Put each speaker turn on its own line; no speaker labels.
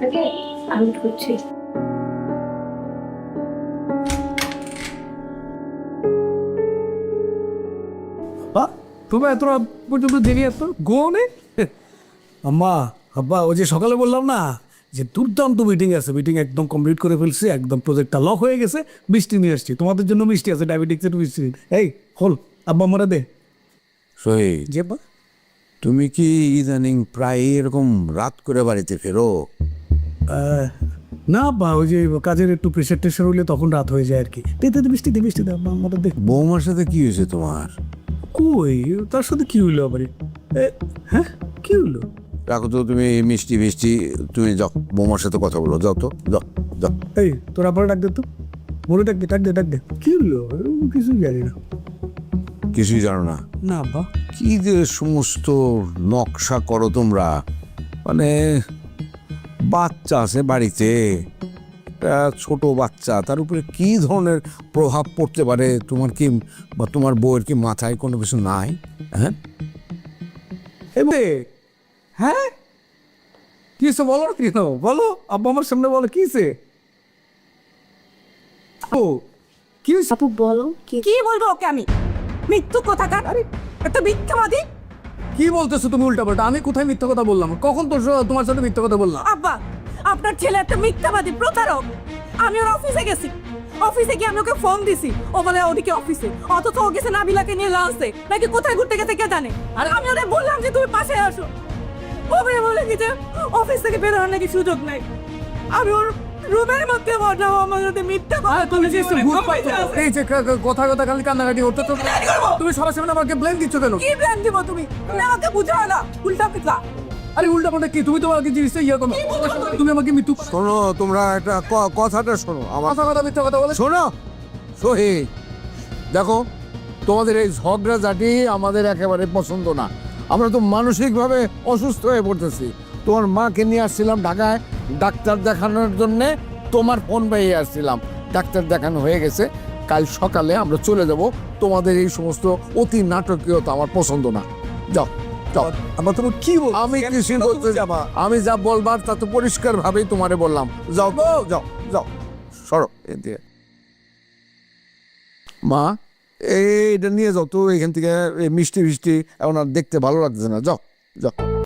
থাকে আমি ঢুকছি।
তোমরা এত রাত পর্যন্ত জেগে এত গোনে? আম্মা আব্বা, ওই যে সকালে বললাম না যে দুর্দান্ত মিটিং আছে, মিটিং একদম কমপ্লিট করে ফেলছি, একদম প্রজেক্টটা লক হয়ে গেছে। মিষ্টি নিয়ে আসছি তোমাদের জন্য, মিষ্টি আছে, ডায়াবেটিক্সের মিষ্টি। এই হল আব্বা মরা দে।
শহীদ,
যে বা
তুমি কি ইদানিং প্রায় এরকম রাত করে বাড়িতে ফেরো?
না আব্বা, ওই যে কাজের একটু প্রেশার টেশার হইলে তখন রাত হয়ে যায় আর কি। দে মিষ্টি দে, মিষ্টি দে আব্বা মরা দে।
বৌমার সাথে কি হয়েছে তোমার?
কই তার সাথে কি হইলো আবার? হ্যাঁ কি হইলো?
রাখো তো তুমি মিষ্টি মিষ্টি, তুমি যাও বৌমার সাথে কথা বলো, যাও তো, যাও যাও।
এই তোর আবার ডাক দে তো, মনে ডাক দে, ডাক দে। কি হইলো? কিছু জানি না।
কিছুই জানো না?
না আব্বা।
কি যে সমস্ত নকশা করো তোমরা, মানে বাচ্চা আছে বাড়িতে, একটা ছোট বাচ্চা, তার উপরে কি ধরনের প্রভাব পড়তে পারে? তোমার কি বা তোমার বউয়ের কি মাথায় কোনো কিছু নাই? হ্যাঁ
হ্যাঁ কিসে বলো, কি বলো আব্বা, আমার সামনে বলো কিসে। ও কি হয়েছে?
আপু বলো কি?
কি বলবো ওকে আমি? মৃত্যু কোথাকার, একটা মিথ্যাবাদী।
কি বলতেছো তুমি উল্টা পাল্টা? আমি কোথায় মিথ্যা কথা বললাম? কখন তো তোমার সাথে মিথ্যা কথা বললাম?
আব্বা, আপনার ছেলে একটা মিথ্যাবাদী, প্রতারক। আমি ওর অফিসে গেছি, অফিসে গিয়ে আমি ওকে ফোন দিছি, ও বলে ওদিকে অফিসে, অথচ ও গেছে নাবিলাকে নিয়ে লাঞ্চে, নাকি কোথায় ঘুরতে গেছে কে জানে। আর আমি ওরে বললাম যে তুমি পাশে আসো, ও বলে কি যে অফিস থেকে বের হওয়ার নাকি সুযোগ নাই। আমি ওর রুমের মধ্যে বললাম আমার সাথে মিথ্যা কথা।
তুমি যে এই যে কথা কথা খালি কান্নাকাটি হতে তো তুমি সবার সামনে আমাকে ব্লেম দিচ্ছ কেন?
কি প্ল্যান দিব তুমি? তুমি আমাকে বুঝাও না, উল্টা পিছলা।
আরে উল্টা পাল্টা কি? তুমি তো আমাকে জিনিসটা ইয়ে করো, তুমি আমাকে মৃত্যু
শোনো, তোমরা একটা কথাটা শোনো আমার।
কথা কথা মিথ্যা কথা বলে।
শোনো শহীদ, দেখো তোমাদের এই ঝগড়াঝাটি আমাদের একেবারে পছন্দ না। আমরা তো মানসিকভাবে অসুস্থ হয়ে পড়তেছি। তোমার মাকে নিয়ে আসছিলাম ঢাকায় ডাক্তার দেখানোর জন্যে, তোমার ফোন পেয়ে আসছিলাম, ডাক্তার দেখানো হয়ে গেছে। কাল সকালে আমরা চলে যাব। তোমাদের এই সমস্ত অতি নাটকীয়তা আমার পছন্দ না। যাও যাও।
আবার তুমি কি বল?
আমি কিছু বলতে যাবা, আমি যা বলবার তা তো পরিষ্কার ভাবেই তোমারে বললাম। যাও যাও যাও, সরো এদিকে। মা, এইটা নিয়ে যাও তো এখান থেকে, মিষ্টি মিষ্টি এখন আর দেখতে ভালো লাগছে না। যাও যাও।